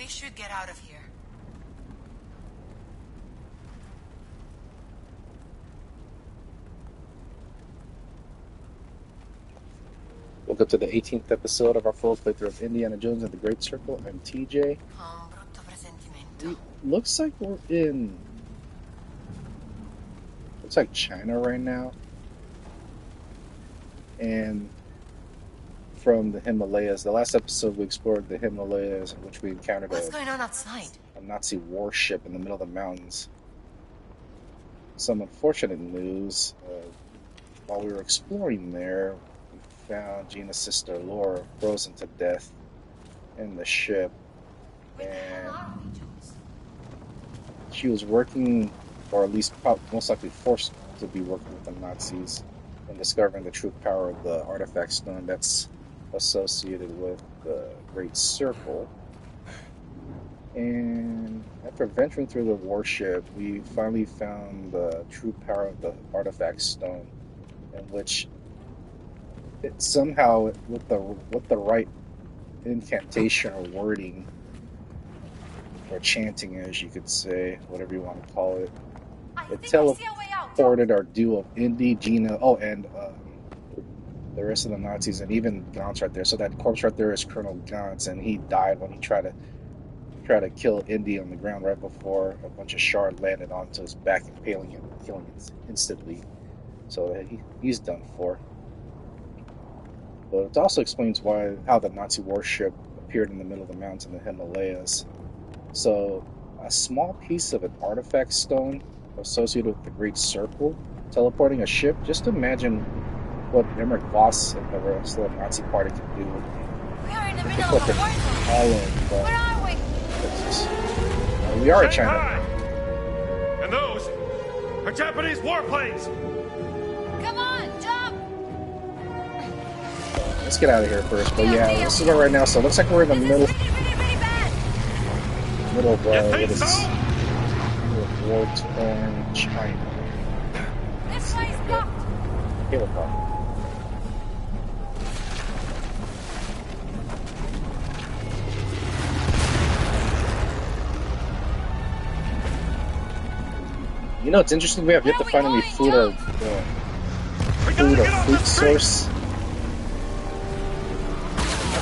We should get out of here. Welcome to the 18th episode of our full playthrough of Indiana Jones and the Great Circle. I'm TJ. Looks like we're in... Looks like China right now. And from the Himalayas. The last episode we explored the Himalayas, in which we encountered What's going on outside? A Nazi warship in the middle of the mountains. Some unfortunate news. While we were exploring there, we found Gina's sister Laura frozen to death in the ship. And she was working, or at least most likely forced to be working with the Nazis and discovering the true power of the artifact stone that's associated with the Great Circle. And after venturing through the warship, we finally found the true power of the artifact stone, in which it somehow, with the right incantation or wording, or chanting, as you could say, whatever you want to call it, it teleported our duo of Indy, Gina, and the rest of the Nazis, and even Gantz right there. So that corpse right there is Colonel Gantz, and he died when he tried to kill Indy on the ground right before a bunch of shard landed onto his back, impaling him, killing him instantly. So he's done for. But it also explains how the Nazi warship appeared in the middle of the mountains in the Himalayas. So a small piece of an artifact stone associated with the Great Circle teleporting a ship. Just imagine what Emmerich Voss and the rest of the Nazi party can do. We are in the middle of a war zone. Where are we? We are in Shanghai. China. And those are Japanese warplanes. Come on, jump! Let's get out of here first. But yeah, this is where right now. So it looks like we're in the middle. Middle of war-torn China. This way is blocked. Cable car. You know, it's interesting. We have yet to find any food or food source.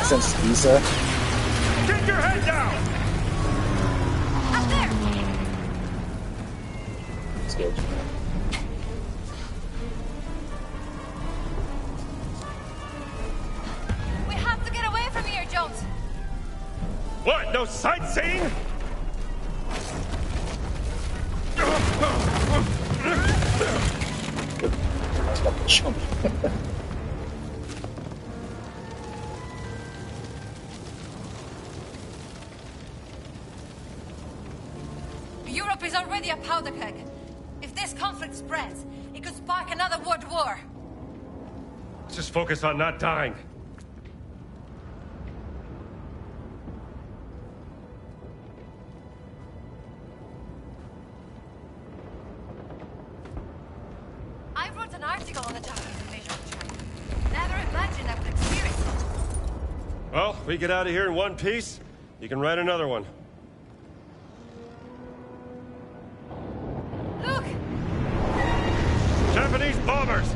Since Visa. Get your head down! Up there! Let's go. We have to get away from here, Jones. What? No sightseeing? That's about to jump. Europe is already a powder keg. If this conflict spreads, it could spark another world war. Let's just focus on not dying. I wrote an article on the Japanese invasion of China. Never imagined I would experience it. Well, we get out of here in one piece, you can write another one. Look! Japanese bombers!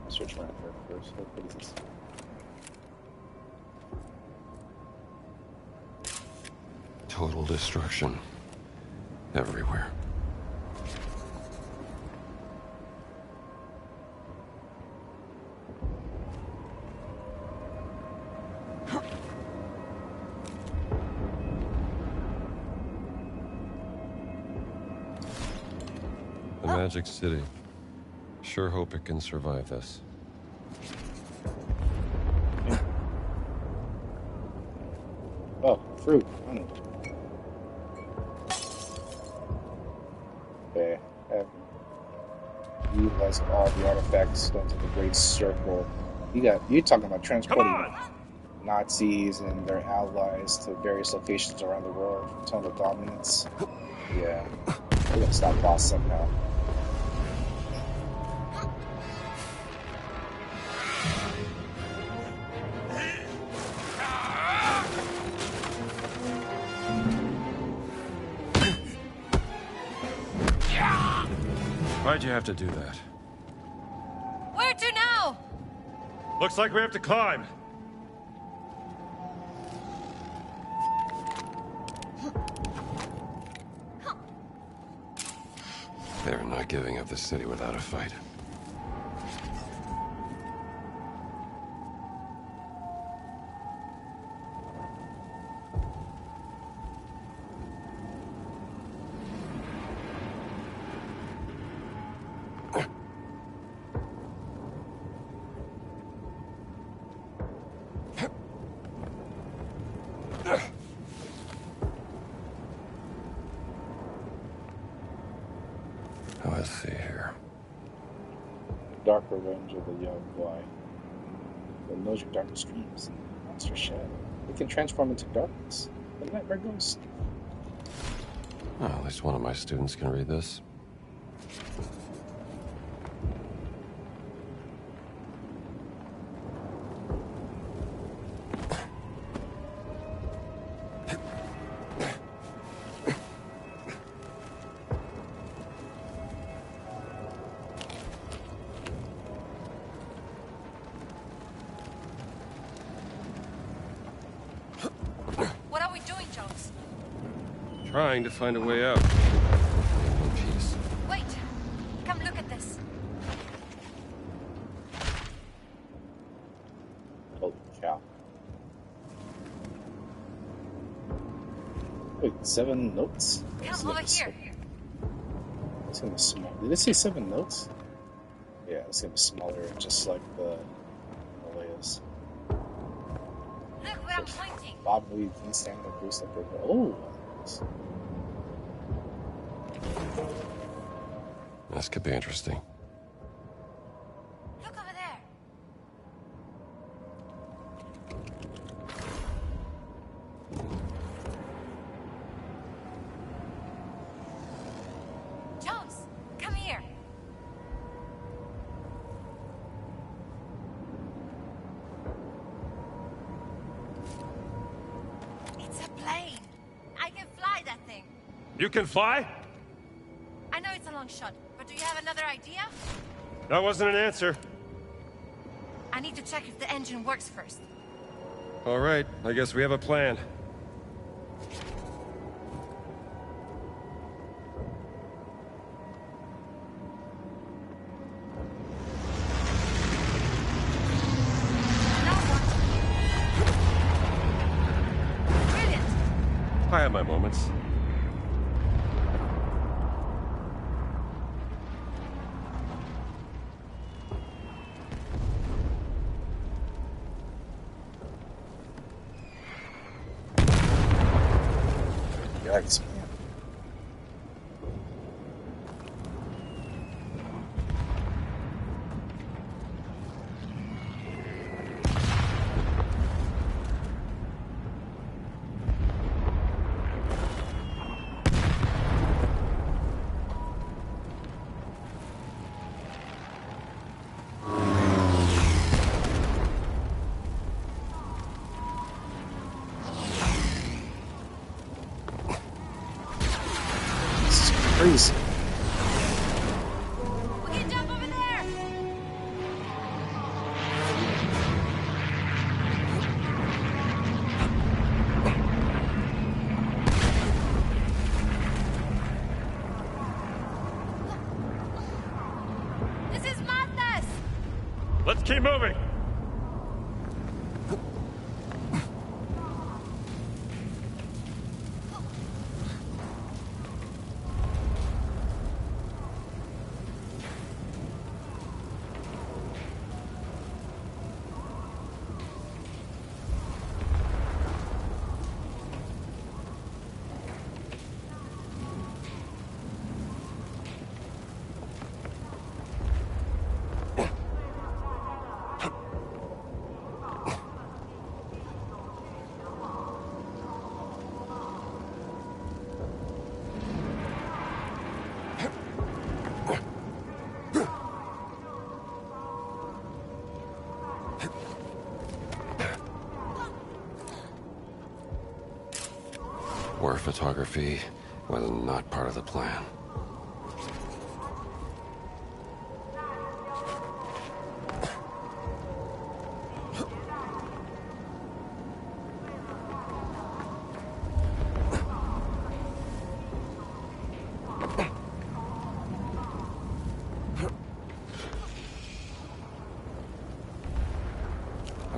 Search around for first. What is this? Total destruction. Everywhere. The Magic City. Sure hope it can survive this. Oh, fruit. Okay, I've utilized all the artifacts stones of the Great Circle. You're talking about transporting Nazis and their allies to various locations around the world for total dominance. Yeah, we're gonna stop Voss somehow. Why'd you have to do that? Where to now? Looks like we have to climb. They're not giving up the city without a fight. Let's see here. Dark revenge of the young boy. That knows your darkest dreams. Monster shadow. It can transform into darkness. The nightmare ghost. Well, at least one of my students can read this. What are we doing, Jones? Trying to find a way out. In peace. Wait! Come look at this. Holy cow. Wait, 7 notes? Come over here. It's gonna be small. Did it say 7 notes? Yeah, it's gonna be smaller, just like the Himalayas. Look where I'm pointing. Bob Lee can stand up, boost up there. Oh! This could be interesting. Look over there. Jones, come here. It's a plane. I can fly that thing. You can fly? I know it's a long shot, but do you have another idea? That wasn't an answer. I need to check if the engine works first. All right, I guess we have a plan. Now what? Brilliant! I have my moments. Yikes, man. Crazy. We can jump over there! This is madness! Let's keep moving! War photography was not part of the plan.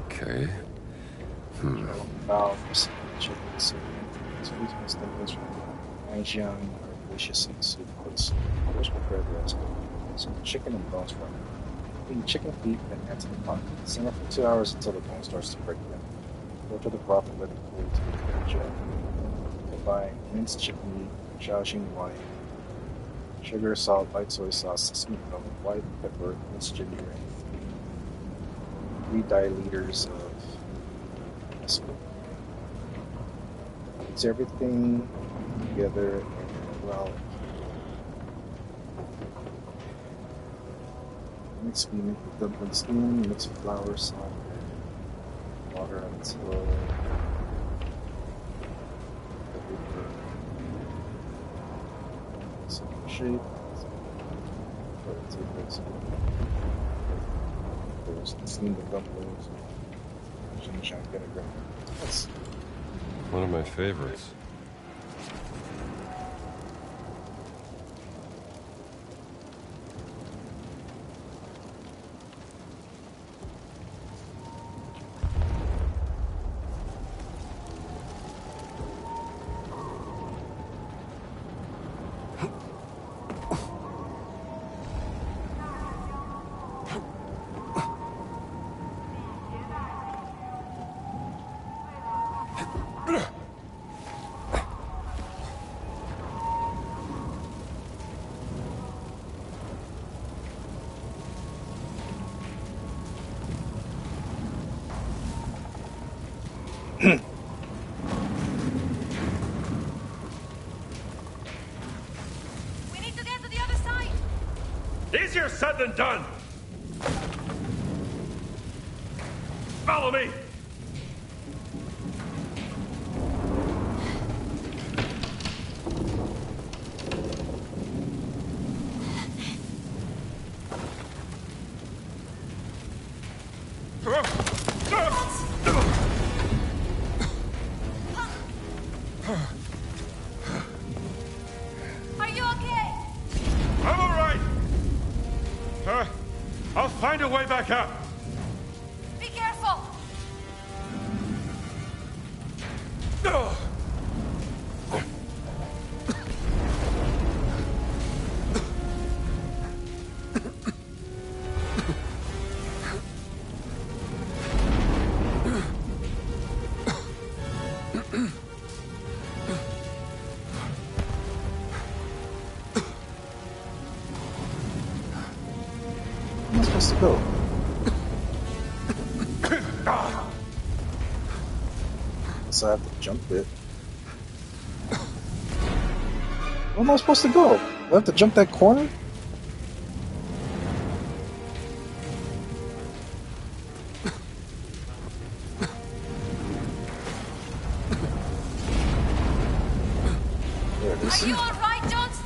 Okay. Valve for some chicken soup. These foods must have been from Anjiang are delicious in soup place. Others prepare the rest. Some chicken and bones from it. Eat chicken feet and add to the pot. Simmer for 2 hours until the bone starts to break down. Filter the broth and let it cool to the clear jar. Combine minced chicken meat, Shaoxing wine, sugar, salt, light soy sauce, sesame milk, white pepper, minced ginger, and 3 liters of esco. Mix everything together and well. Mix the dumpling steam, mix flour, salt, and water until shape. Steam the dumplings, Shanghai vinegar. That's One of my favorites. We need to get to the other side. Easier said than done! Follow me! Are you okay? I'm all right! I'll find a way back up! Be careful. where am I supposed to go? So I have to jump it. Where am I supposed to go? Do I have to jump that corner? There it is. Are you all right, Jones?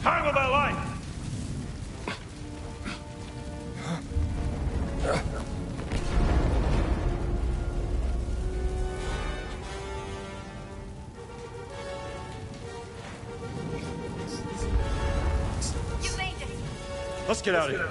Time of my life! You made it. Let's get out of here.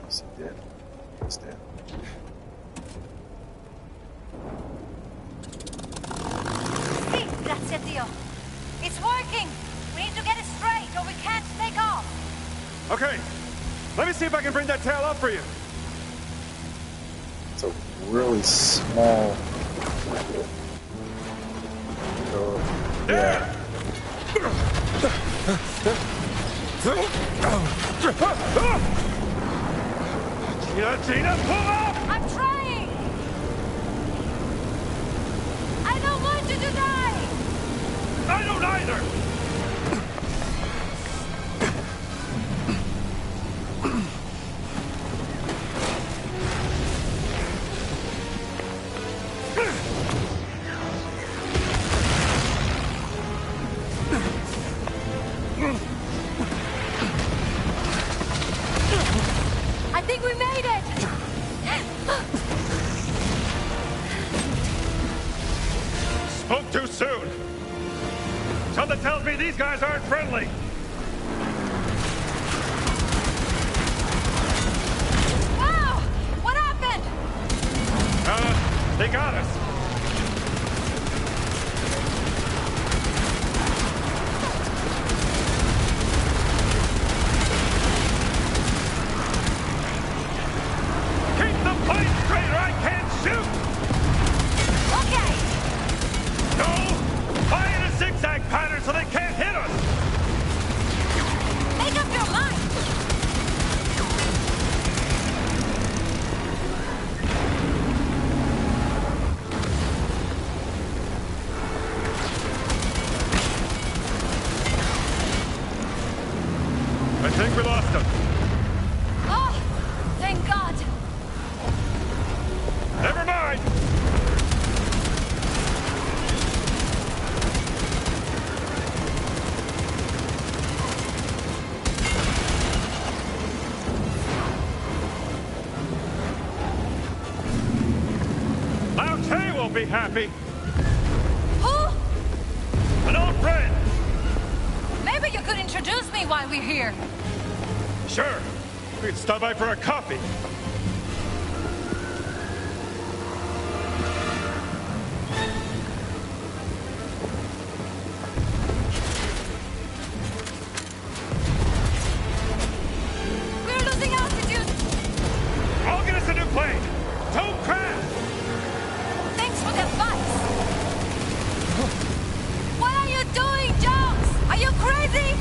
Is he dead? He's dead. See, that's it, Dio. It's working. We need to get it straight or we can't take off. Okay, let me see if I can bring that tail up for you. It's a really small. Yeah. Gina, pull up! I'm trying. These guys aren't friendly! Wow! What happened? They got us. Keep the plane straight or I can't shoot! Okay! No! Fly in a zigzag pattern so they can't hit us! Make up your mind! I think we lost them. Oh! Thank God! Never mind! Lao Che will be happy. Who? An old friend. Maybe you could introduce me while we're here. Sure. We could stop by for a coffee. We're losing altitude! I'll get us a new plane. Don't crash! Thanks for the advice! What are you doing, Jones? Are you crazy?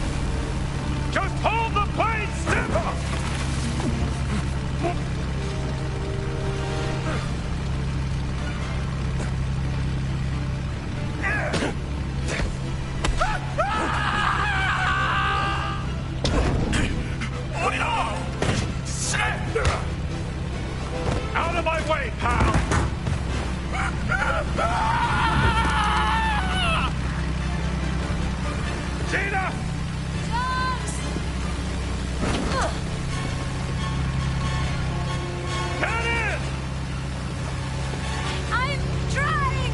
Just hold the plane still! Out of my way, pal! Gina! Jones! Get in! I'm trying!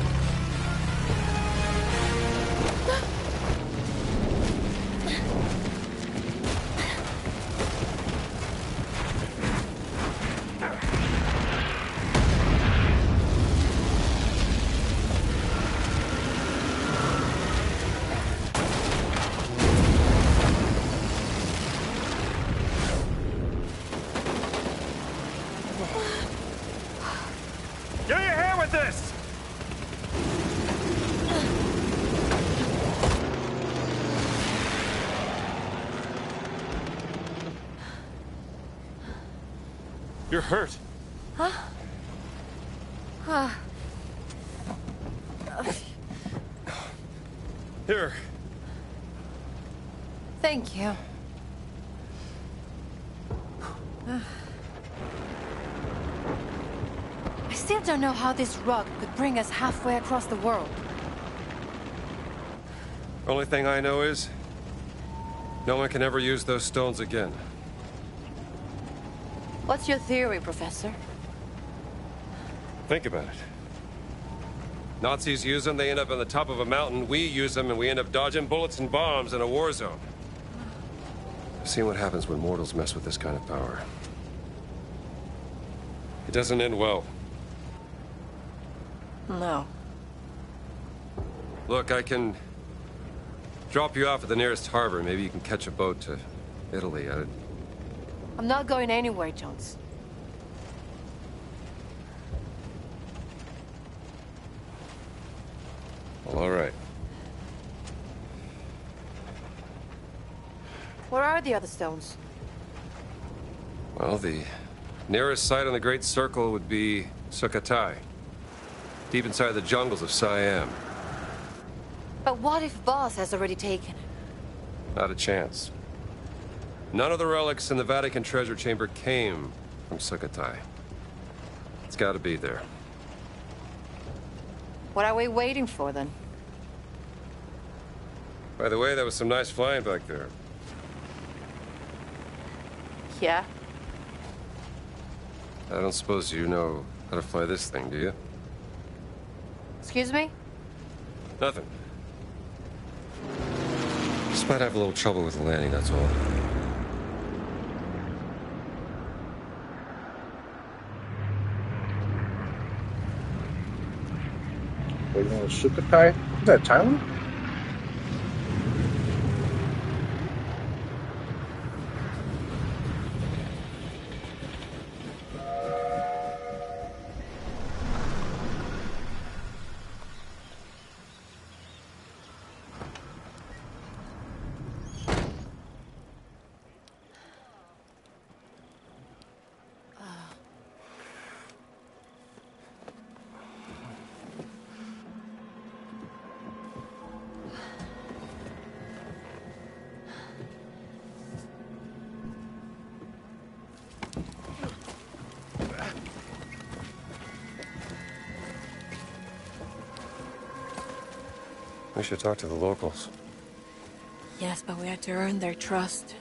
Get your hair with this! You're hurt. Here. Thank you. I still don't know how this rug could bring us halfway across the world. Only thing I know is, no one can ever use those stones again. What's your theory, Professor? Think about it. Nazis use them, they end up on the top of a mountain. We use them, and we end up dodging bullets and bombs in a war zone. I've seen what happens when mortals mess with this kind of power. It doesn't end well. No. Look, I can drop you off at the nearest harbor. Maybe you can catch a boat to Italy. I'm not going anywhere, Jones. Well, all right. Where are the other stones? Well, the nearest site on the Great Circle would be Sukhothai, deep inside the jungles of Siam. But what if Voss has already taken it? Not a chance. None of the relics in the Vatican treasure chamber came from Sukhothai. It's got to be there. What are we waiting for, then? By the way, that was some nice flying back there. Yeah? I don't suppose you know how to fly this thing, do you? Excuse me? Nothing. Just might have a little trouble with the landing, that's all. Waiting on Sukhothai? Is that Thailand? We should talk to the locals. Yes, but we have to earn their trust.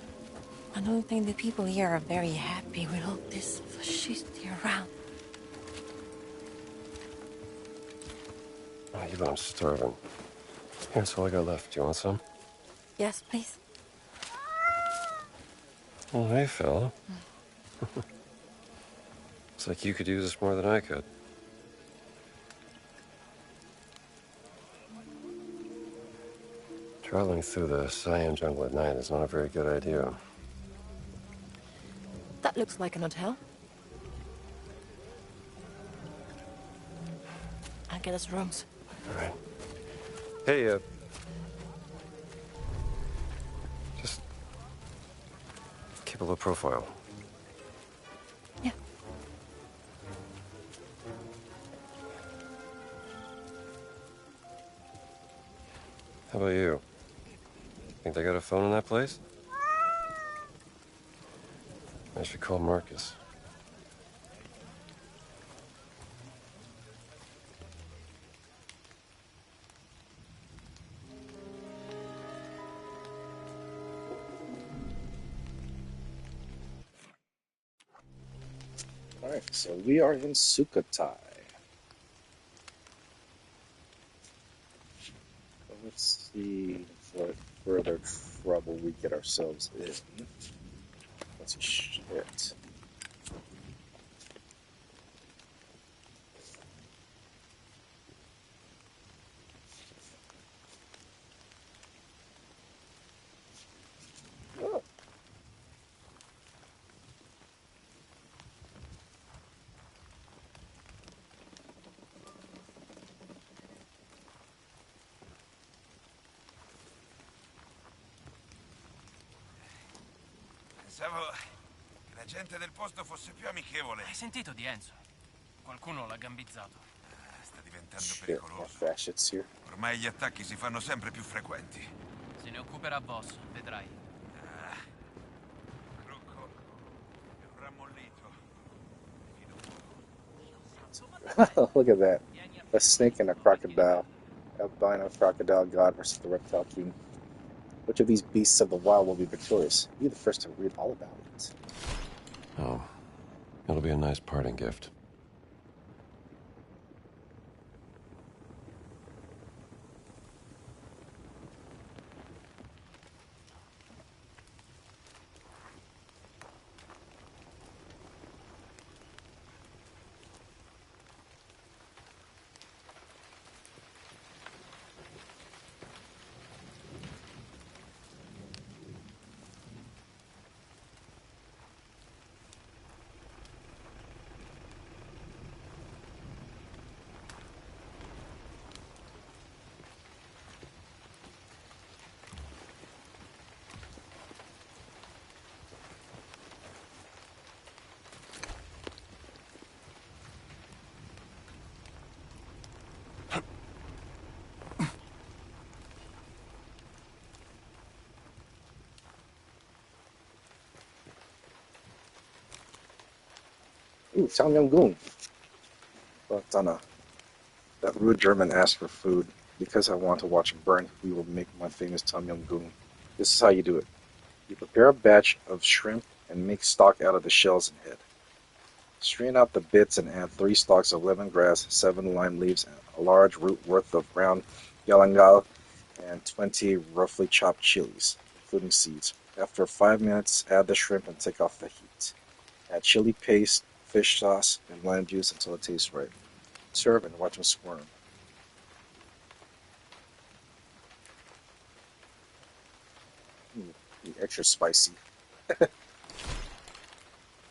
I don't think the people here are very happy with all this fascisty around. Oh, you know I'm starving. Here's all I got left. Do you want some? Yes, please. Oh, hey, fella. Looks like you could use this more than I could. Traveling through the Siam jungle at night is not a very good idea. That looks like an hotel. I'll get us rooms. All right. Hey, just keep a low profile. Yeah. How about you? Think they got a phone in that place? I should call Marcus. Alright, so we are in Sukhothai. Let's see what further trouble we get ourselves in. Let's see, shit. Oh. Pensavo che la gente del posto fosse più amichevole. Hai sentito di Enzo? Qualcuno l'ha gambizzato. Sta diventando Shit, more pericoloso. fascists here. Ormai gli attacchi si fanno sempre più frequenti. Se ne occuperà Voss, vedrai. Rocco è un rammollito. Look at that. A snake and a crocodile. Albino crocodile god versus the reptile king. Which of these beasts of the wild will be victorious? Be the first to read all about it. Oh, it'll be a nice parting gift. Ooh, Tom Yum Goong. Well, it's on a... That rude German asked for food. Because I want to watch him burn, we will make my famous Tom Yum Goong. This is how you do it. You prepare a batch of shrimp and make stock out of the shells and head. Strain out the bits and add 3 stalks of lemongrass, 7 lime leaves, and a large root worth of ground galangal, and 20 roughly chopped chilies, including seeds. After 5 minutes, add the shrimp and take off the heat. Add chili paste, fish sauce, and lime juice until it tastes right. Serve and watch them squirm. Be extra spicy.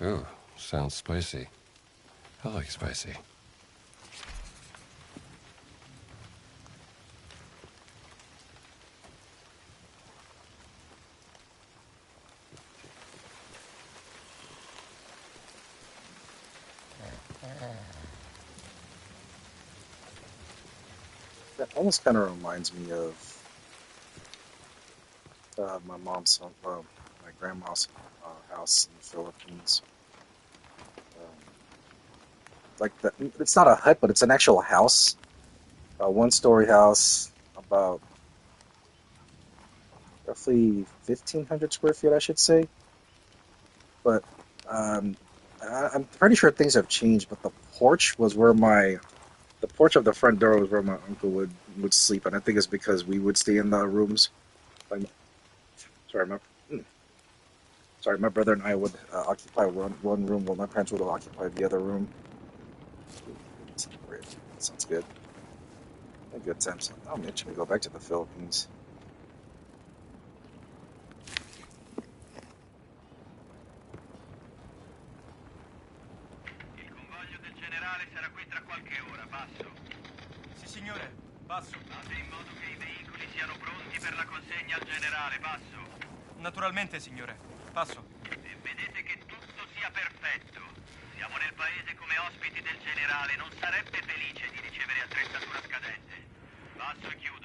Ooh, sounds spicy. I like spicy. That almost kind of reminds me of my mom's, my grandma's house in the Philippines. Um, it's not a hut, but it's an actual house, a one-story house, about roughly 1,500 square feet, I should say. But um, I'm pretty sure things have changed. But the porch of the front door was where my uncle would sleep, and I think it's because we would stay in the rooms. Like, sorry, hmm, my brother and I would occupy one room, while my parents would occupy the other room. Great. That sounds good. A good time. So I'm itching to go back to the Philippines. Il convoglio del generale sarà qui tra qualche ora, passo. Sì, signore. Passo. Fate in modo che i veicoli siano pronti per la consegna al generale, passo. Naturalmente, signore. Passo. E vedete che tutto sia perfetto. Siamo nel paese come ospiti del generale, non sarebbe felice di ricevere attrezzatura scadente. Passo e chiudo.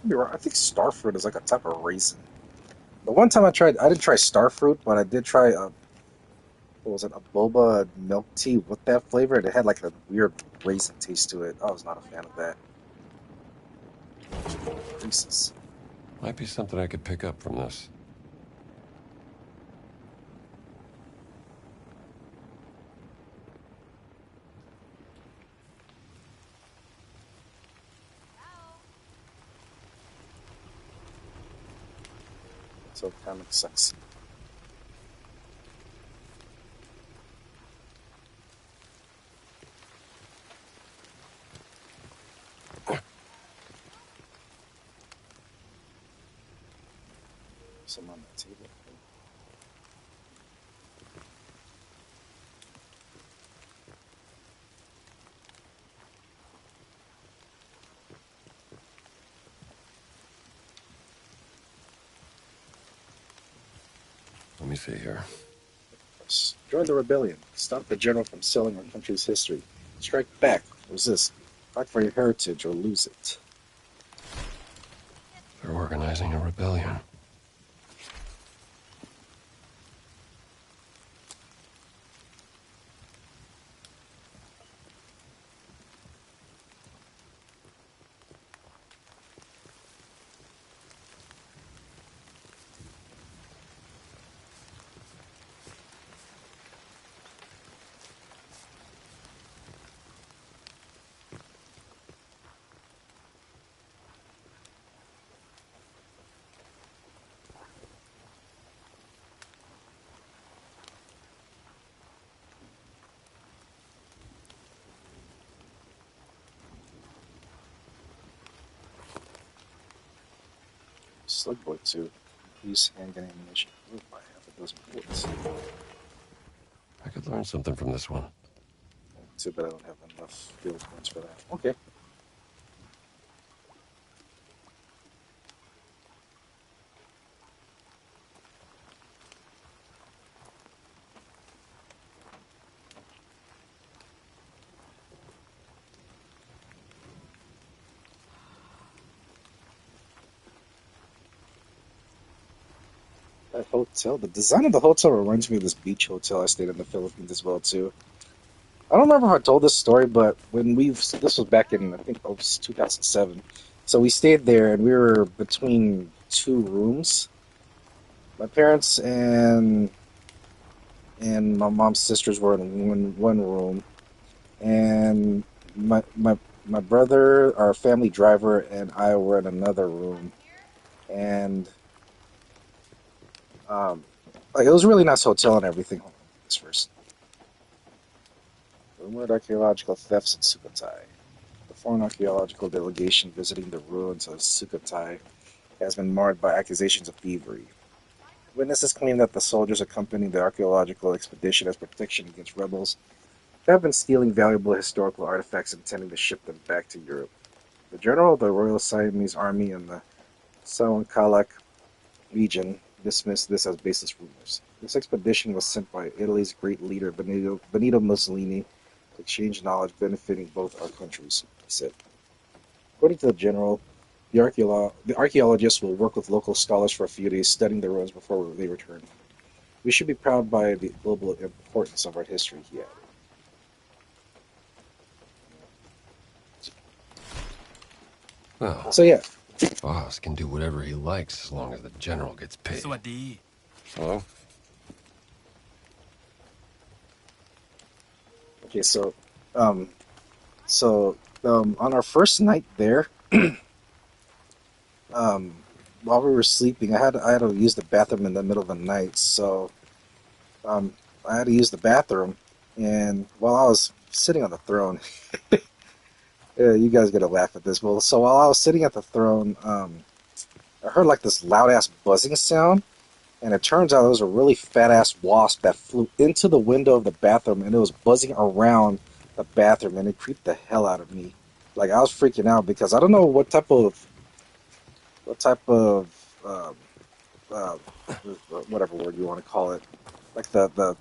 I think starfruit is like a type of raisin. The one time I didn't try starfruit, but I did try what was it, a boba milk tea with that flavor. It had like a weird raisin taste to it. I was not a fan of that. Reese's. Might be something I could pick up from this. So it kind of sucks. Some on that table. Let me see here. Join the rebellion. Stop the general from selling our country's history. Strike back. Resist. Fight for your heritage or lose it. They're organizing a rebellion. Slug Boy 2. Increase handgun ammunition. By half a dozen bullets. I could learn something from this one. Too bad I don't have enough field points for that. Okay. That hotel, the design of the hotel reminds me of this beach hotel I stayed in the Philippines as well too. I don't remember how I told this story, but this was back in I think it was 2007. So we stayed there and we were between two rooms. My parents and my mom's sisters were in one room, and my brother, our family driver, and I were in another room. And um, like it was a really nice hotel and everything. Hold on, this first. Rumored archaeological thefts in Sukhothai. The foreign archaeological delegation visiting the ruins of Sukhothai has been marred by accusations of thievery. Witnesses claim that the soldiers accompanying the archaeological expedition as protection against rebels have been stealing valuable historical artifacts intending to ship them back to Europe. The general of the Royal Siamese Army in the Songkhalak region dismissed this as baseless rumors. This expedition was sent by Italy's great leader Benito Mussolini to exchange knowledge benefiting both our countries, he said. According to the general, the archaeologists will work with local scholars for a few days studying the ruins before they return. We should be proud by the global importance of our history, he added. Well, So yeah, Voss can do whatever he likes as long as the general gets paid. สวัสดี Hello? okay, um, on our first night there, um, while we were sleeping, I had to use the bathroom in the middle of the night, so I had to use the bathroom, and while I was sitting on the throne, you guys gotta laugh at this. Well, so while I was sitting at the throne, I heard like this loud ass buzzing sound, and it turns out it was a really fat ass wasp that flew into the window of the bathroom, and it was buzzing around the bathroom, and it creeped the hell out of me. Like I was freaking out because I don't know what type of um, uh, whatever word you want to call it, like the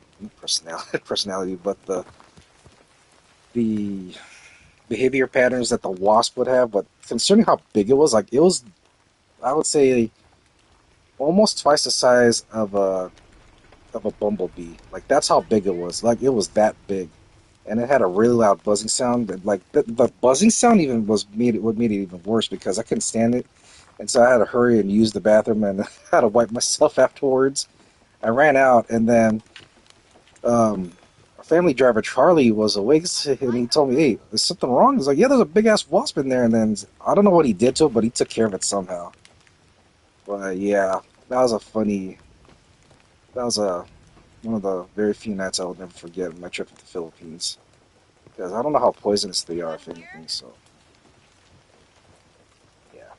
personality, but the behavior patterns that the wasp would have. But concerning how big it was, like it was, I would say almost twice the size of a bumblebee. Like that's how big it was. Like it was that big, and it had a really loud buzzing sound. And, like the buzzing sound even what made it even worse because I couldn't stand it, and so I had to hurry and use the bathroom and had to wipe myself afterwards. I ran out, and then our family driver Charlie was awake, and he told me, "Hey, there's something wrong." He's like, "Yeah, there's a big ass wasp in there," and then I don't know what he did to it, but he took care of it somehow. But yeah, that was a funny. That was one of the very few nights I will never forget in my trip to the Philippines. Because I don't know how poisonous they are, if anything. So yeah,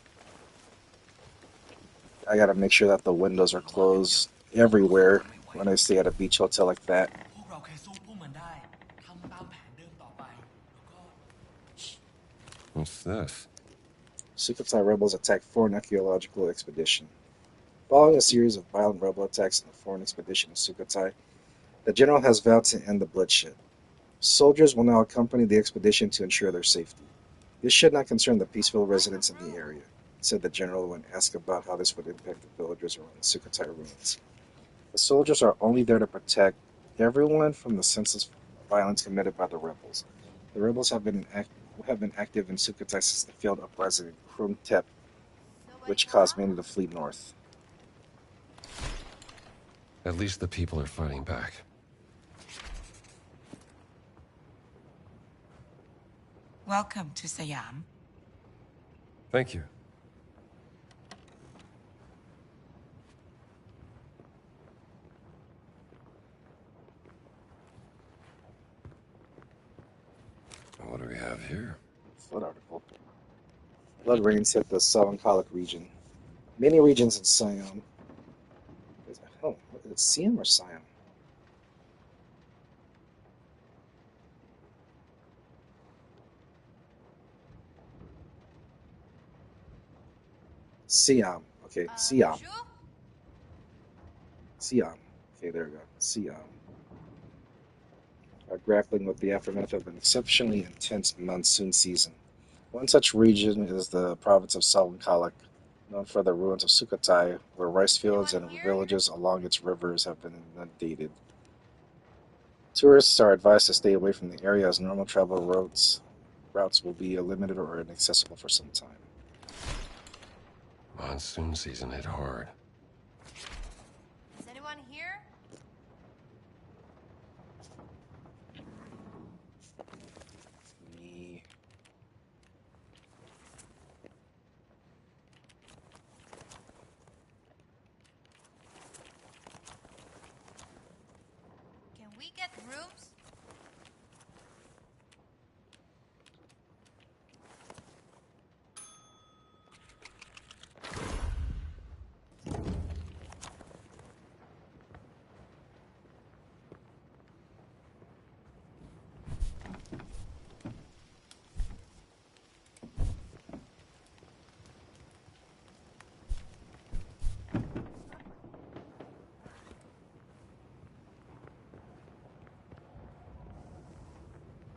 I gotta make sure that the windows are closed everywhere when I stay at a beach hotel like that. พวกเราเคยสู้พวกมันได้ทำตามแผนเดิมต่อไปแล้วก็ What's this? Sukhothai rebels attacked foreign archaeological expedition. Following a series of violent rebel attacks in the foreign expedition in Sukhothai, the general has vowed to end the bloodshed. Soldiers will now accompany the expedition to ensure their safety. This should not concern the peaceful residents in the area, said the general when asked about how this would impact the villagers around the Sukhothai ruins. The soldiers are only there to protect everyone from the senseless violence committed by the rebels. The rebels have been active in Sukhothai since the failed uprising in Krum Tep, which caused many to flee north. At least the people are fighting back. Welcome to Siam. Thank you. What do we have here? Flood article. Flood rains hit the Songkhalak region. Many regions in Siam. Is it Siam or Siam? Siam. Okay, Siam. Sure? Siam. Okay, there we go. Siam. Are grappling with the aftermath of an exceptionally intense monsoon season. One such region is the province of Songkhalak. known for the ruins of Sukhothai, where rice fields Anyone and here? villages along its rivers have been inundated. Tourists are advised to stay away from the area as normal travel routes will be limited or inaccessible for some time. Monsoon season hit hard. Is anyone here? Me. Can we get rooms?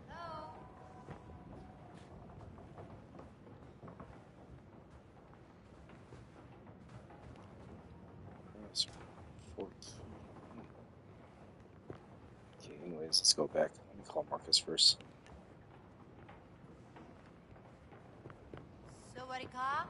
Hello? That's 14. Okay, anyways, let's go back. Let me call Marcus first. Sawadika?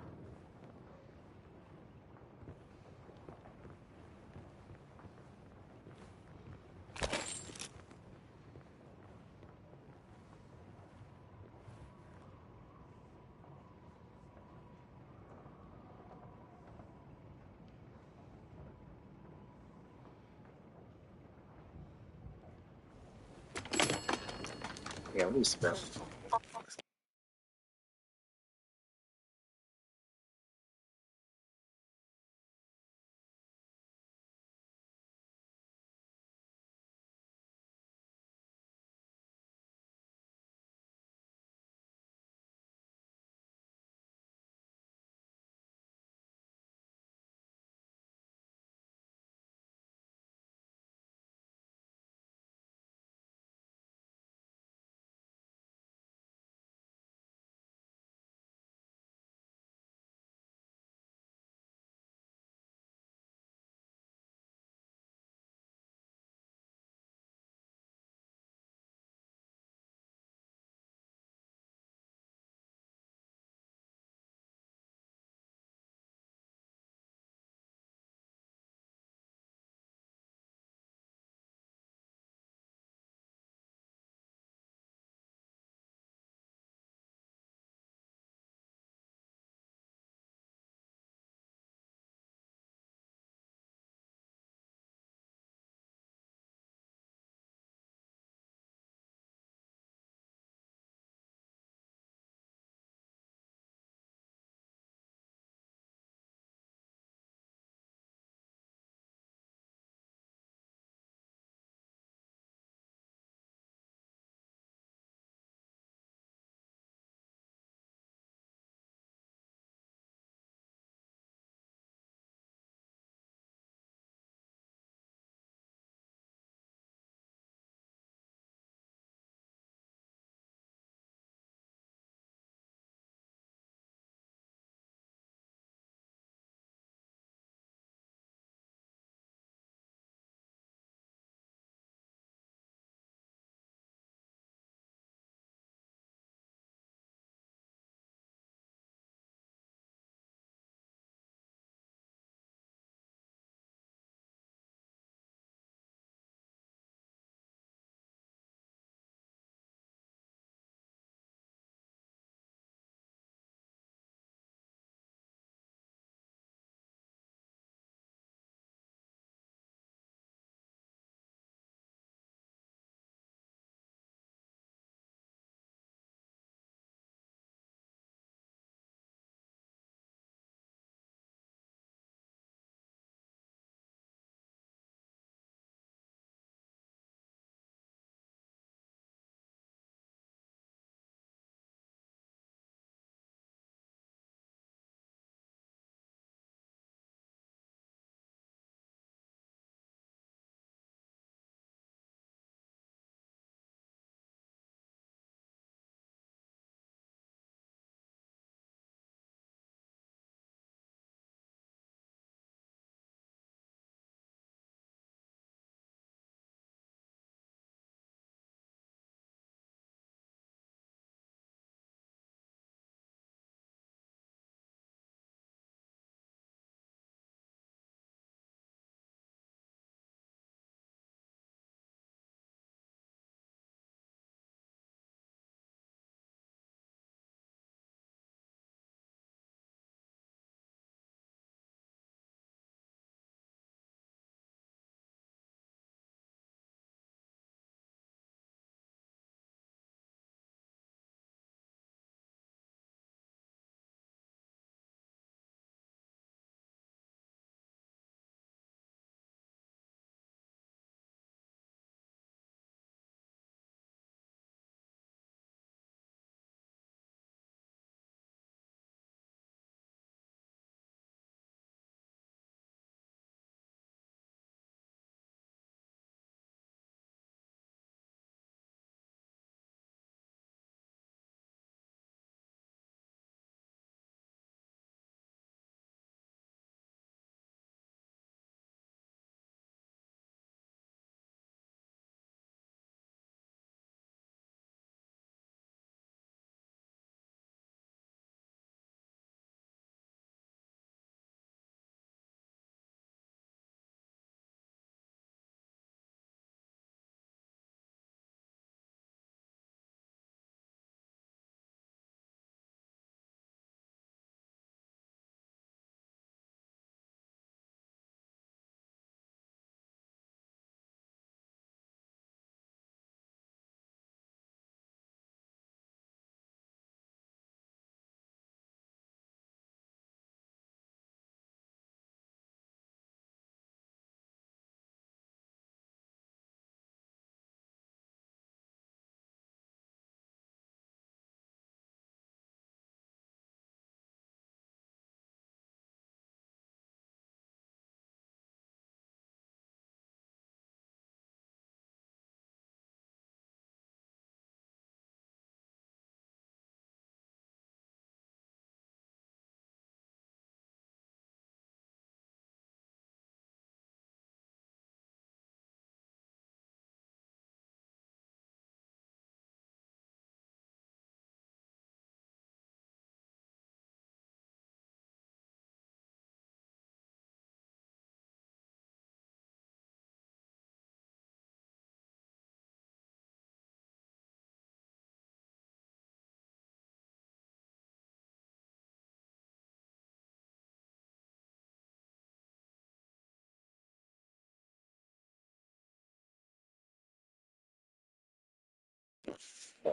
Yeah, let me spell.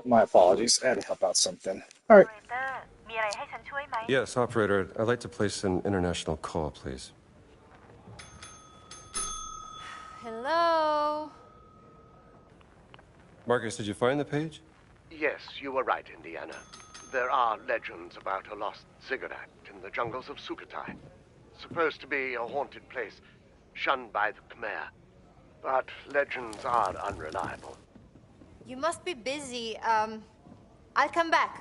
My apologies. I had to help out something. All right. เตอร์มีอะไรให้ฉันช่วยไหม Yes, operator. I'd like to place an international call, please. Hello? Marcus, did you find the page? Yes, you were right, Indiana. There are legends about a lost cigarette in the jungles of Sukhothai. Supposed to be a haunted place, shunned by the Khmer. But legends are unreliable. You must be busy. I'll come back.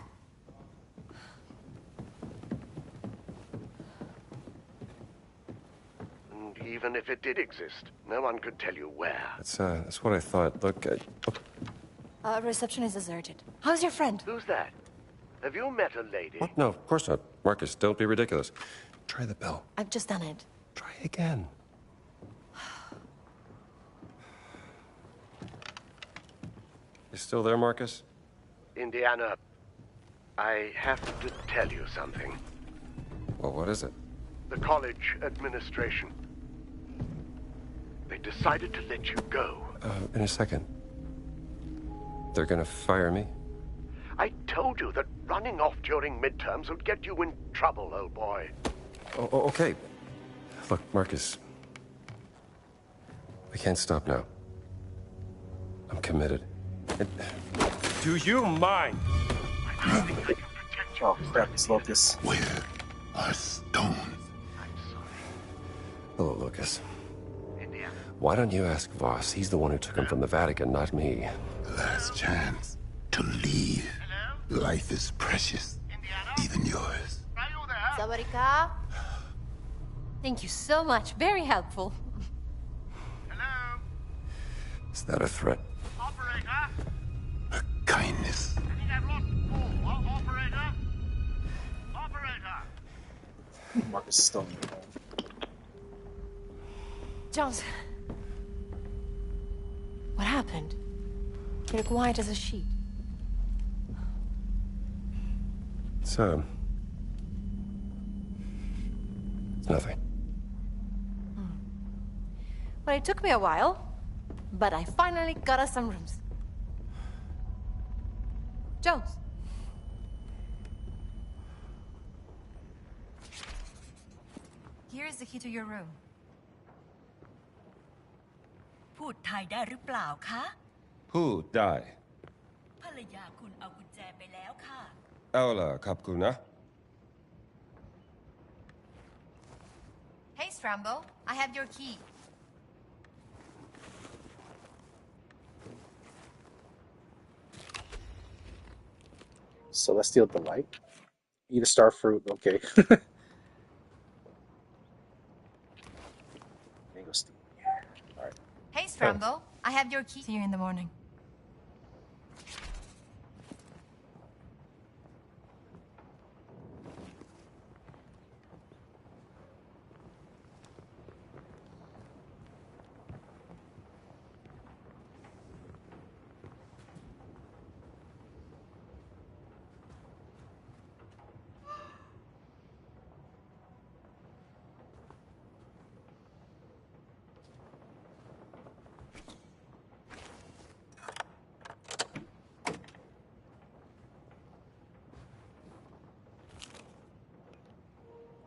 And even if it did exist, no one could tell you where. That's what I thought. Look, Reception is deserted. How's your friend? Who's that? Have you met a lady? What? No, of course not. Marcus, don't be ridiculous. Try the bell. I've just done it. Try again. You still there, Marcus? Indiana, I have to tell you something. Well, what is it? The college administration. They decided to let you go. In a second. They're gonna fire me? I told you that running off during midterms would get you in trouble, old boy. Okay. Look, Marcus. We can't stop now. I'm committed. Do you mind? Oh, crap, it's Locust. Where are stones? I'm sorry. Hello, Lucas. Indiana. Why don't you ask Voss? He's the one who took him from the Vatican, not me. Last chance to leave. Hello? Life is precious, Indiana? even yours. Are you there? Sabarika? Thank you so much. Very helpful. Hello? Is that a threat? Operator? A kindness. I think I've lost the call. Operator? Operator? Marcus is still in the home. Jones. What happened? You look white as a sheet. It's nothing. Well, it took me a while, but I finally got us some rooms. Jones. Here's the key to your room. พูดไทยได้หรือเปล่าคะ Who died? ภรรยาคุณเอากุญแจไปแล้วค่ะ Ella Kapkuna. Hey, Strambo. I have your key. Celestial Delight. Eat a star fruit. Okay. Mango steam. Yeah. All right. Hey, Strambo. I have your key. See you in the morning.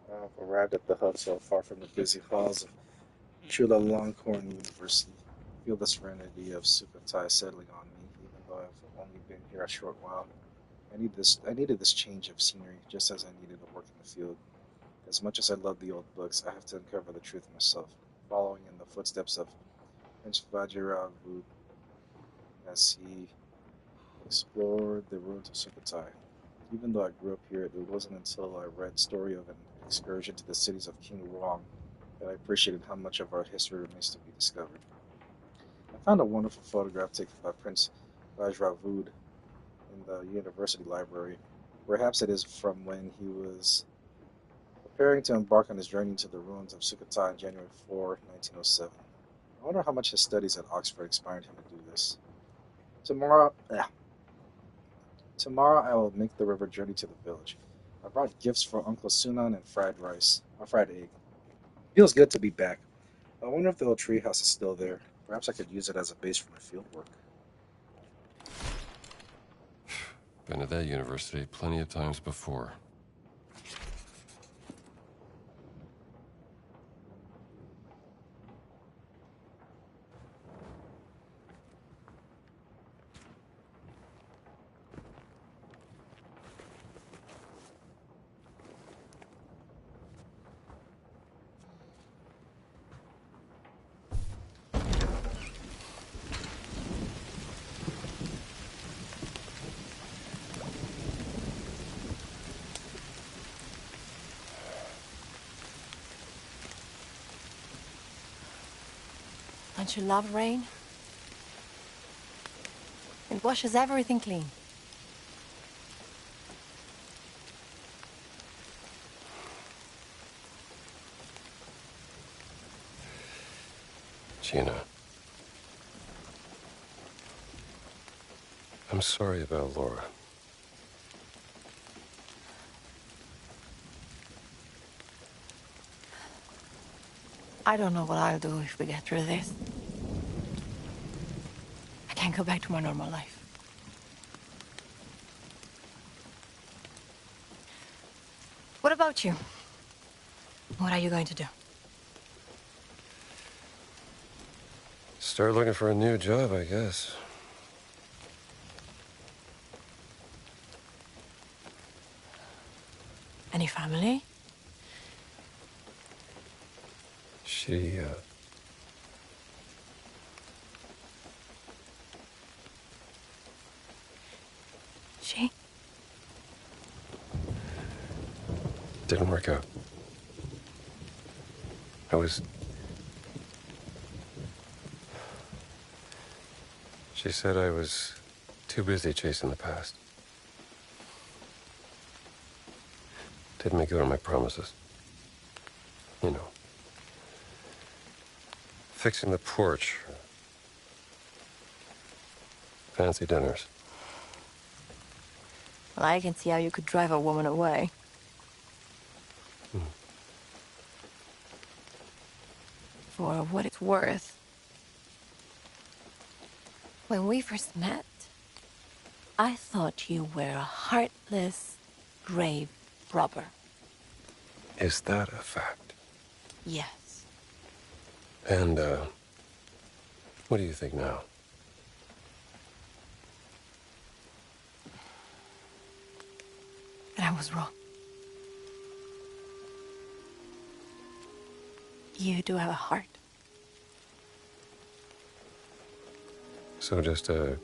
I've arrived at the hub so far from the busy halls of Chula Longhorn University. I feel the serenity of Sukhothai settling on me, even though I've only been here a short while. I needed this change of scenery, just as I needed to work in the field. As much as I love the old books, I have to uncover the truth myself, following in the footsteps of Prince Vajiravu as he explored the ruins of Sukhothai. Even though I grew up here, it wasn't until I read the story of an excursion to the cities of King Ruang that I appreciated how much of our history remains to be discovered. I found a wonderful photograph taken by Prince Vajravud in the university library. Perhaps it is from when he was preparing to embark on his journey to the ruins of Sukhothai on January 4, 1907. I wonder how much his studies at Oxford inspired him to do this. Tomorrow I will make the river journey to the village. I brought gifts for Uncle Sunan and fried egg. Feels good to be back. I wonder if the old treehouse is still there. Perhaps I could use it as a base for my field work. Been to that university plenty of times before. Don't you love rain? It washes everything clean. Gina. I'm sorry about Laura. I don't know what I'll do if we get through this. I can't go back to my normal life. What about you? What are you going to do? Start looking for a new job, I guess. Any family? She, She? Didn't work out. She said I was too busy chasing the past. Didn't make good on my promises. You know. Fixing the porch. Fancy dinners. Well, I can see how you could drive a woman away. For what it's worth, when we first met, I thought you were a heartless, grave robber. Is that a fact? Yes. And, what do you think now? That I was wrong. You do have a heart. So just a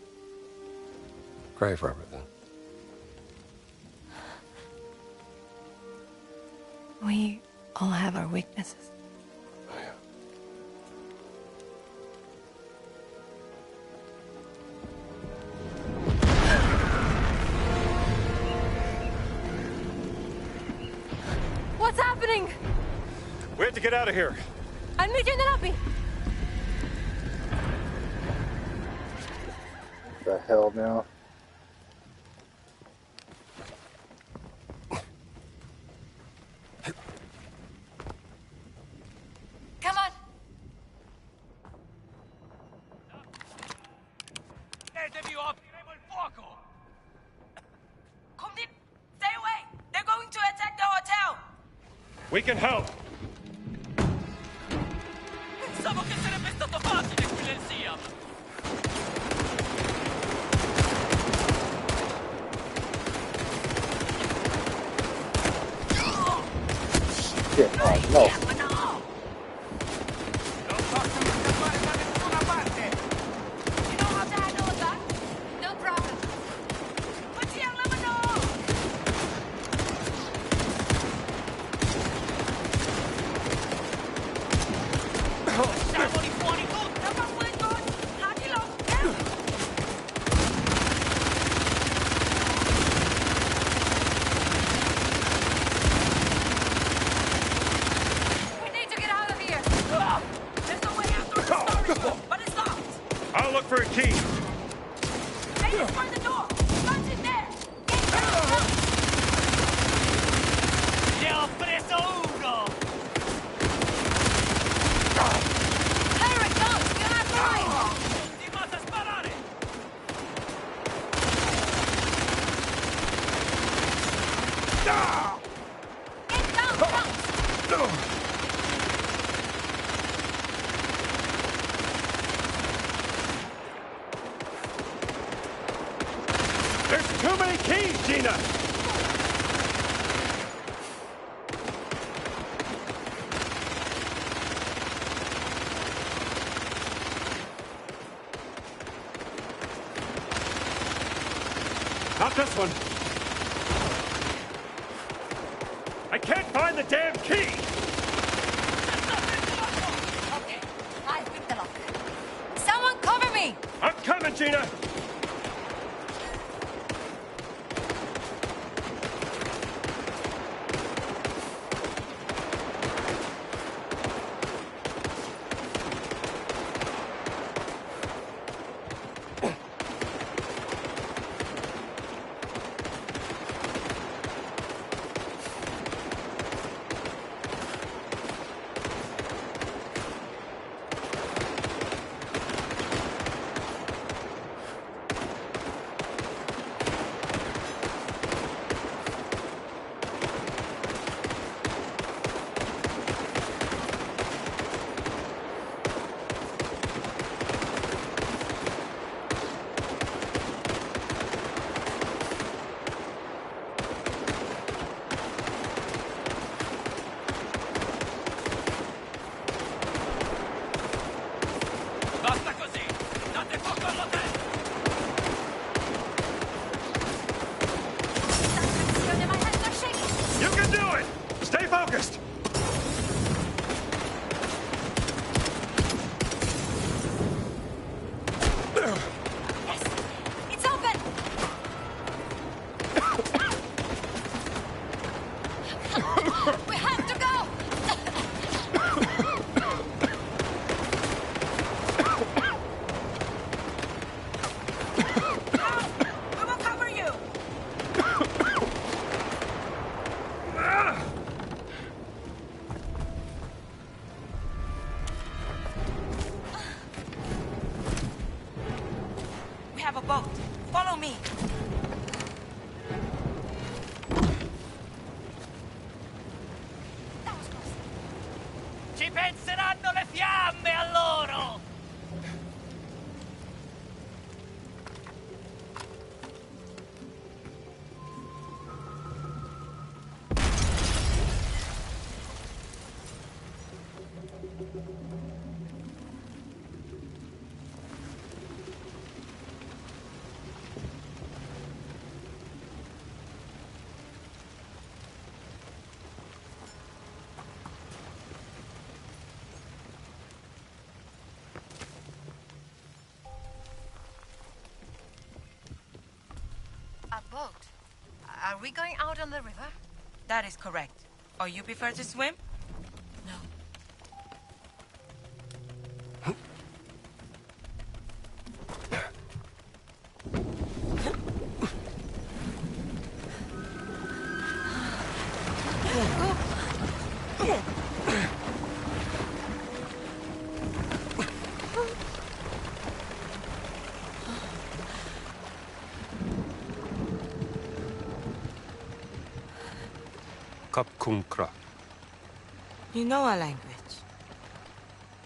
grave robber, then? We all have our weaknesses. Oh, yeah. What's happening? We have to get out of here. I'll meet you in the lobby. The hell now? Come on. Devi apriremo il fuoco! Come in! Stay away! They're going to attack the hotel! We can help. Pensavo che sarebbe stato facile qui nel Siam! Shit, oh no. Non possono scappare da nessuna parte! You know how to handle a gun? No problem. Lasciamoli fuori tutti! There's too many keys, Gina! Not this one. I can't find the damn key! Okay, I'll pick the lock. Someone cover me! I'm coming, Gina! Basta così! Date fuoco all'hotel! My hands are shaking! You can do it! Stay focused! Yes! It's open! We have to go! We will cover you! We have a boat. Follow me. That was close. Ci penseranno le fiamme a loro! A boat? Are we going out on the river? That is correct. Or you prefer to swim? No. Kapkunkra. You know our language.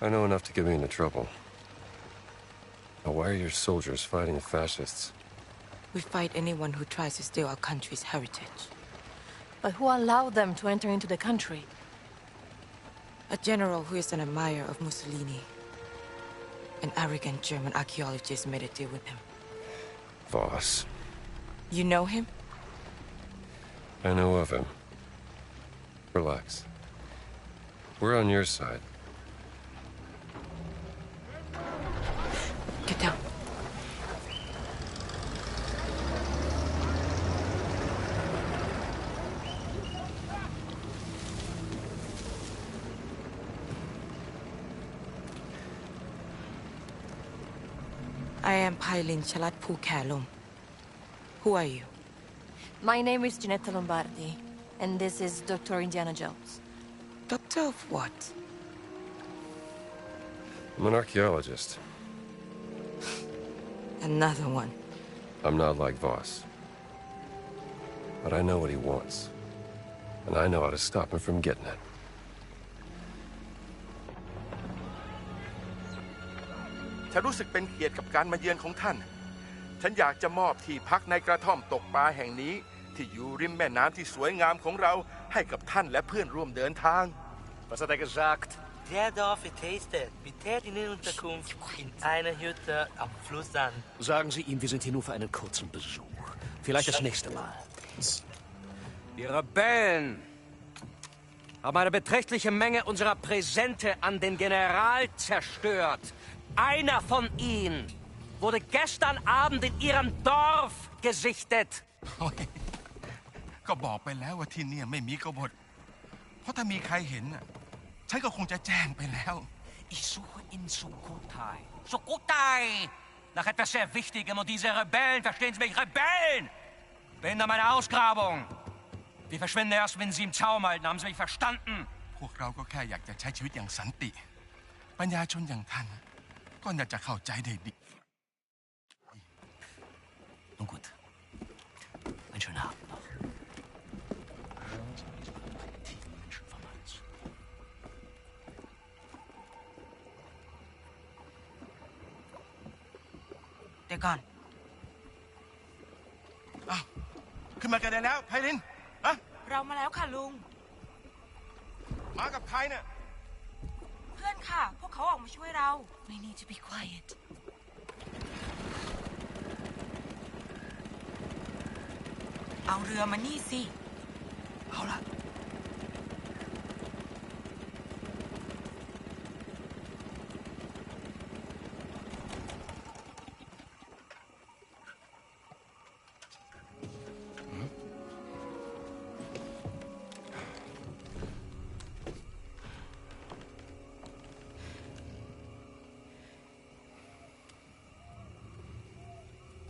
I know enough to get me into trouble. Now, why are your soldiers fighting fascists? We fight anyone who tries to steal our country's heritage. But who allowed them to enter into the country? A general who is an admirer of Mussolini. An arrogant German archaeologist made a deal with him. Voss. You know him? I know of him. Relax. We're on your side. Get down. I am Pailin Chalat Pu Kalum. Who are you? My name is Ginetta Lombardi, and this is Dr. Indiana Jones. Doctor of what? I'm an archaeologist. Another one. I'm not like Voss. But I know what he wants. and I know how to stop him from getting it. ฉันรู้สึกเป็นเกียรติกับการมาเยือนของท่าน ฉันอยากจะมอบที่พักในกระท่อมตกปลาแห่งนี้ที่อยู่ริมแม่น้ำที่สวยงามของเราให้กับท่านและเพื่อนร่วมเดินทาง Was hat gesagt? Der Dorf tastet. Bitte in der Unterkunft in einer Hütte am Fluss an. Sagen Sie ihm, wir sind hier nur für einen kurzen Besuch. Vielleicht das nächste Mal. Die Rebellen haben eine beträchtliche Menge unserer Präsente an den General zerstört. Einer von ihnen wurde gestern Abend in ihrem Dorf gesichtet. ก็บอกไปแล้วว่าที่นี่ไม่มีกบฏเพราะถ้ามีใครเห็นฉันก็คงจะแจ้งไปแล้ว Ich suche in Sukhothai. Sukhothai! Nach etwas sehr Wichtigem und diese Rebellen, verstehen Sie mich, Rebellen! Behindern meine Ausgrabung. Wir verschwinden erst, wenn Sie im Zaum halten. Haben Sie mich verstanden? พวกเราก็แค่อยากจะใช้ชีวิตอย่างสันติ ปัญญาชนอย่างท่านก็น่าจะเข้าใจได้ดี Nun gut. Einen schönen Abend noch. They're gone. อ้าวขึ้นมากันได้แล้วไพลินฮะ เรามาแล้วค่ะลุง มากับใครเนี่ย เพื่อนค่ะ พวกเขาออกมาช่วยเรา We need to be quiet. เอาเรือมานี่สิ เอาละ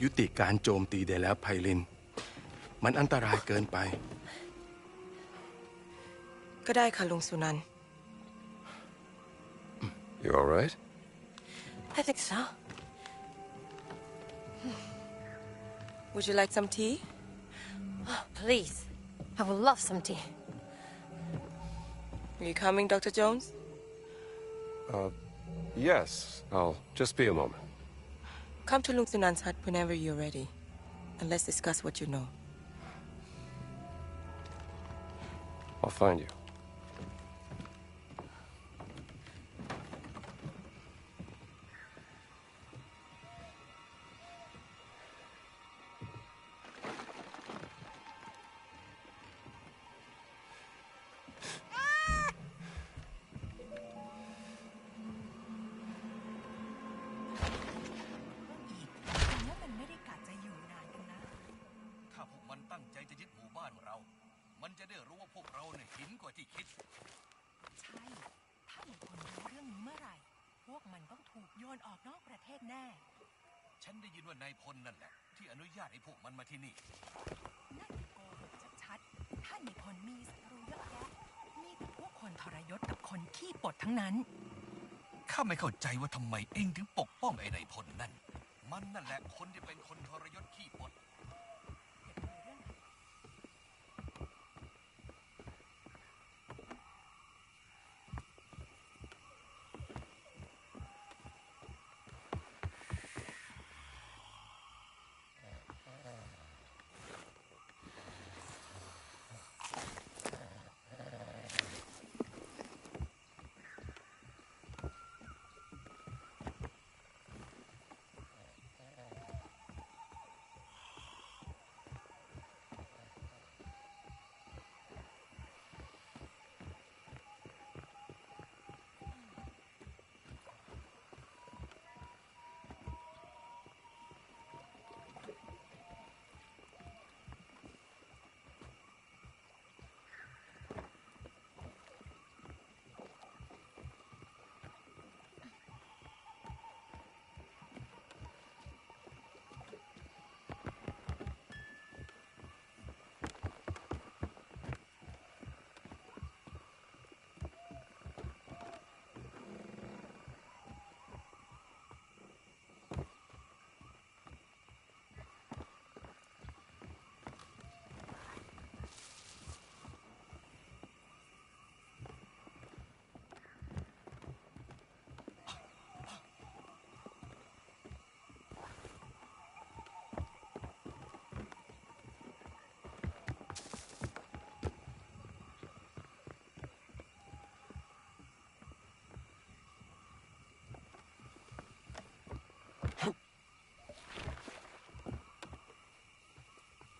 ยุติการโจมตีได้แล้วไพลิน มันอันตรายเกินไป ก็ได้ค่ะลุงสุนันท์ You all right? I think so. Would you like some tea? Oh, please. I would love some tea. Are you coming, Dr. Jones? Yes. I'll just be a moment. Come to Lung Sunan's hut whenever you're ready, and let's discuss what you know. I'll find you.ข้าไม่เข้าใจว่าทำไมเองถึงปกป้องไอ้นายพลนั่น มันนั่นแหละคนที่เป็นคนทรยศขี้ปด พ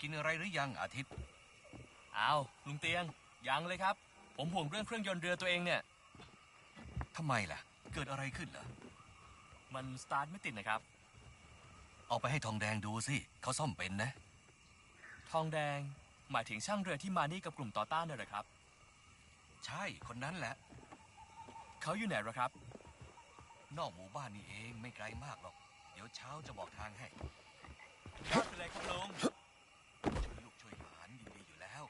กินอะไรหรือยังอาทิตย์ อ้าวลุงเตียงยังเลยครับผมห่วงเรื่องเครื่องยนต์เรือตัวเองเนี่ยทำไมล่ะเกิดอะไรขึ้นเหรอมันสตาร์ทไม่ติดนะครับเอาไปให้ทองแดงดูสิเขาซ่อมเป็นนะทองแดงหมายถึงช่างเรือที่มานี่กับกลุ่มต่อต้านเนี่ยเหรอครับใช่คนนั้นแหละเขาอยู่ไหนหรอครับนอกหมู่บ้านนี่เองไม่ไกลมากหรอกเดี๋ยวเช้าจะบอกทางให้ยอดไปเลยครับลุงช่วยลูกช่วยหลานยินดีอยู่แล้ว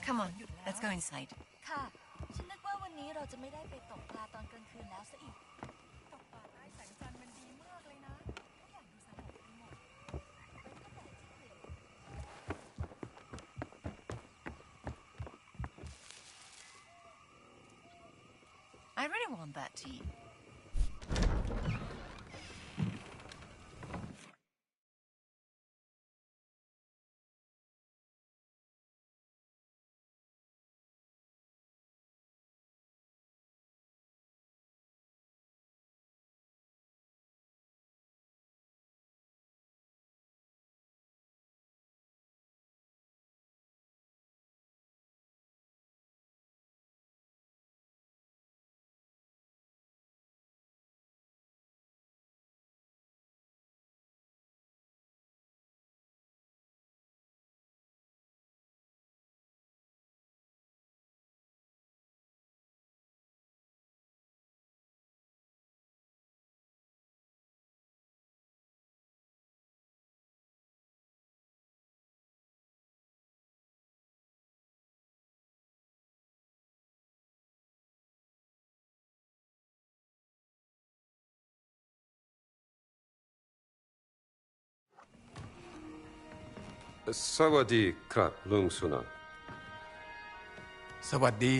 Come on, let's go inside. ค่ะฉันนึกว่าวันนี้เราจะไม่ได้ไปตกปลาตอนกลางคืนแล้วซะอีกตกปลาใต้แสงจันทร์มันดีมากเลยนะทุกอย่างดูสงบไปหมดI really want that tea. Sawadi krap lung sunan. สวัสดี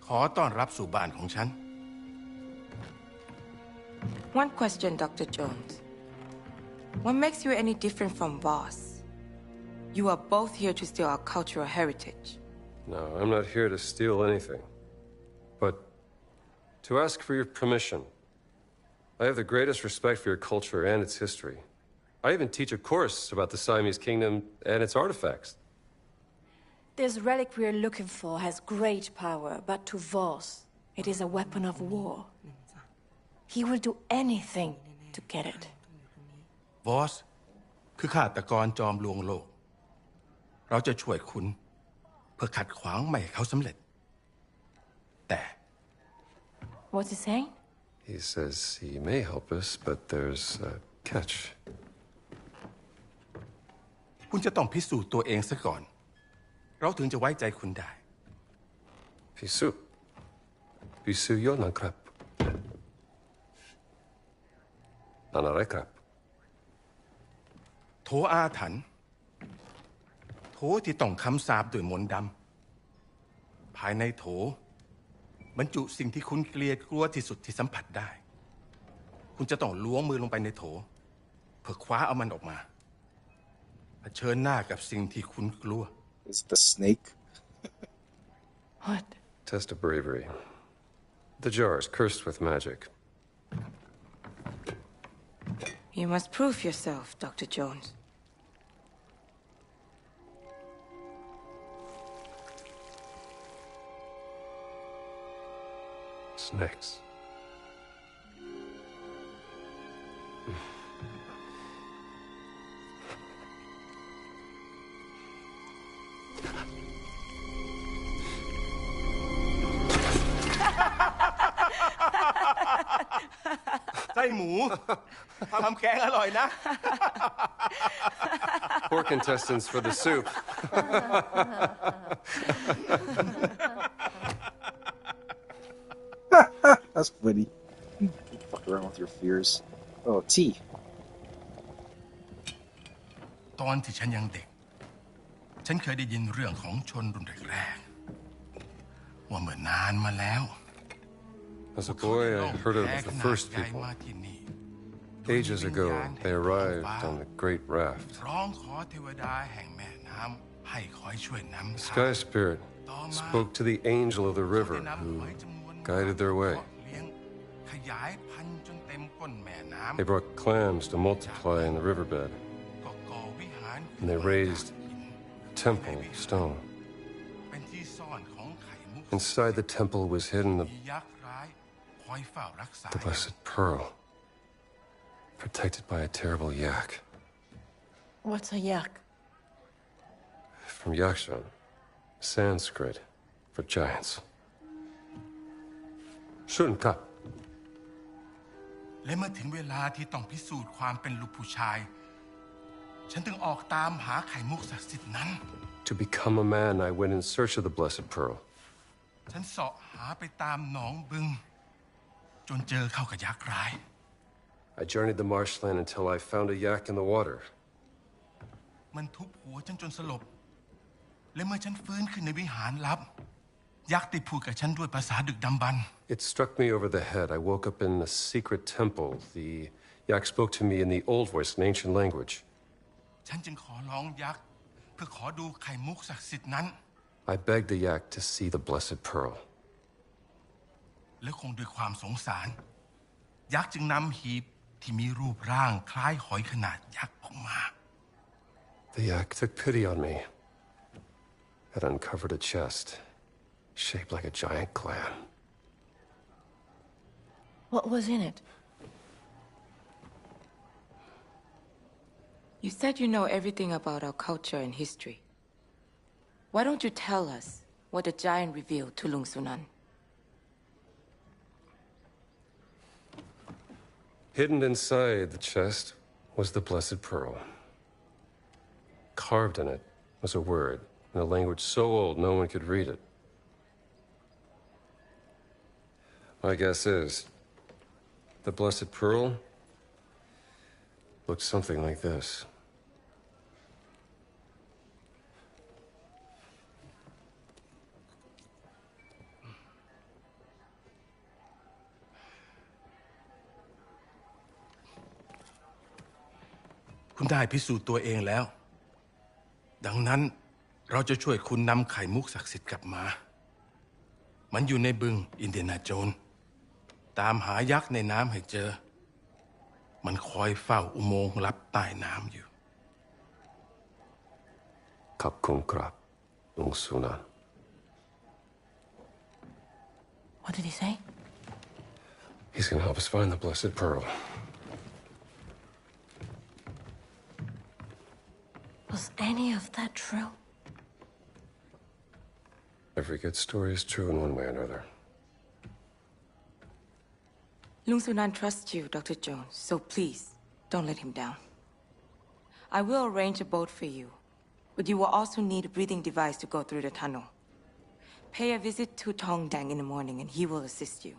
ขอต้อนรับสู่บ้านของฉัน One question, Dr. Jones. What makes you any different from Voss? You are both here to steal our cultural heritage. No, I'm not here to steal anything. But to ask for your permission. I have the greatest respect for your culture and its history. I even teach a course about the Siamese kingdom and its artifacts. This relic we're looking for has great power, but to Voss, it is a weapon of war. He will do anything to get it. Voss คือฆาตกรจอมลวงโลกเราจะช่วยคุณเพื่อขัดขวางไม่ให้เขาสำเร็จแต่ What's he saying? He says he may help us, but there's a catch. คุณจะต้องพิสูจน์ตัวเองซะก่อนเราถึงจะไว้ใจคุณได้ Pisu yonan krap. Nanare krap. โถอาถรรพ์โถที่ต้องคำสาปด้วยมนต์ดำภายในโถบรรจุสิ่งที่คุณเกลียดกลัวที่สุดที่สัมผัสได้คุณจะต้องล้วงมือลงไปในโถเพื่อคว้าเอามันออกมาเผชิญหน้ากับสิ่งที่คุณกลัว Is the snake? What? Test of bravery. The jar is cursed with magic. You must prove yourself, Dr. Jones. Snakes.ไส้หมูทำแกงอร่อยนะ Poor contestants for the soup. That's funny. Fuck around with your fears. Oh, tea. ตอนที่ฉันยังเด็กฉันเคยได้ยินเรื่องของชนรุ่นแรกๆว่าเมื่อนานมาแล้ว As a boy, I heard of the first ย้าย people. มาที่นี่โด Ages ago, they arrived on the Great Raft. ร้องขอเทวดาแห่งแม่น้ำให้คอยช่วยนำ The ทาง Sky Spirit spoke to the angel of the river who guided their way. เลี้ยงขยายพันธุ์จนเต็มก้นแม่น้ำ They brought clams to multiply in the riverbed, ก็ก่อวิหาร and they raised a temple of stone. เป็นที่ซ่อนของไข่มุก Inside the temple was hidden มียักษ์ร้ายคอยเฝ้ารักษา the blessed pearl, protected by a terrible yak. What's a yak? From Yakshan, Sanskrit for giants. Shunka. และเมื่อถึงเวลาที่ต้องพิสูจน์ความเป็นลูกผู้ชาย ฉันถึงออกตามหาไข่มุกศักดิ์สิทธิ์นั้น To become a man, I went in search of the blessed pearl. ฉันเสาะหาไปตามหนองบึงจนเจอเข้ากับยักษ์ร้าย I journeyed the marshland until I found a yak in the water. มันทุบหัวฉันจนสลบ และเมื่อฉันฟื้นขึ้นในวิหารลับ ยักษ์ได้พูดกับฉันด้วยภาษาดึกดำบรรพ์ It struck me over the head. I woke up in a secret temple. The yak spoke to me in the old voice, an ancient language. ฉันจึงขอร้องยักษ์เพื่อขอดูไข่มุกศักดิ์สิทธิ์นั้น I begged the yak to see the blessed pearl. และคงด้วยความสงสาร ยักษ์จึงนำหีบที่มีรูปร่างคล้ายหอยขนาดยักษ์ออกมา The yak took pity on me. It uncovered a chest, shaped like a giant clam. What was in it? You said you know everything about our culture and history. Why don't you tell us what the giant revealed to Lung Sunan? Hidden inside the chest was the blessed pearl. Carved in it was a word in a language so old no one could read it. My guess is the blessed pearl looked something like this. คุณได้พิสูจน์ตัวเองแล้ว ดังนั้นเราจะช่วยคุณนำไข่มุกศักดิ์สิทธิ์กลับมา มันอยู่ในบึงอินเดียนาโจนส์ตามหายักษ์ในน้ำให้เจอ มันคอยเฝ้าอุโมงค์ลับใต้น้ำอยู่ Kapkun krap, Lung Sunan. What did he say? He's gonna help us find the blessed pearl. Was any of that true? Every good story is true in one way or another. Lung Sunan trusts you, Dr. Jones, so please, don't let him down. I will arrange a boat for you, but you will also need a breathing device to go through the tunnel. Pay a visit to Tong Dang in the morning and he will assist you.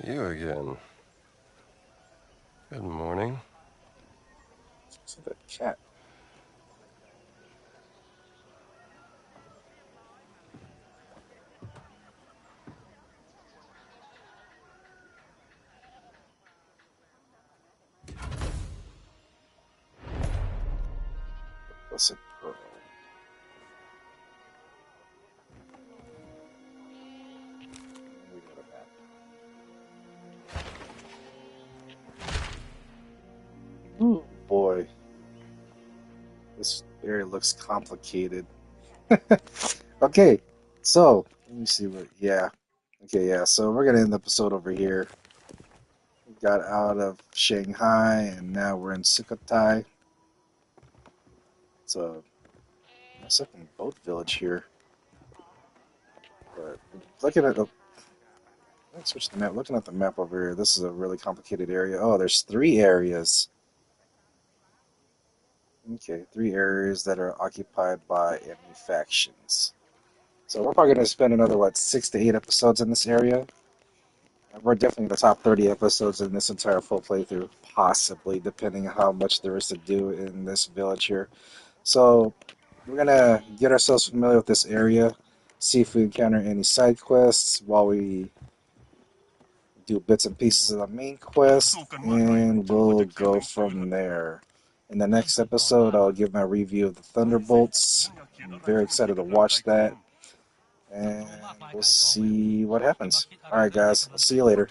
You again. Good morning. So that cat. Blessed pearl. We got a map. Oh boy. This area looks complicated. Okay, so let me see what. Yeah. Okay, yeah. So we're gonna end the episode over here. We got out of Shanghai and now we're in Sukhothai. It's a second boat village here. But looking at the Let's switch the map. Looking at the map over here, this is a really complicated area. Oh, there's 3 areas. Okay, 3 areas that are occupied by enemy factions. So we're probably going to spend another, what, 6 to 8 episodes in this area? We're definitely the top 30 episodes in this entire full playthrough, possibly, depending on how much there is to do in this village here. So we're going to get ourselves familiar with this area, see if we encounter any side quests while we do bits and pieces of the main quest, and we'll go from there. In the next episode, I'll give my review of the Thunderbolts. I'm very excited to watch that, and we'll see what happens. Alright guys, I'll see you later.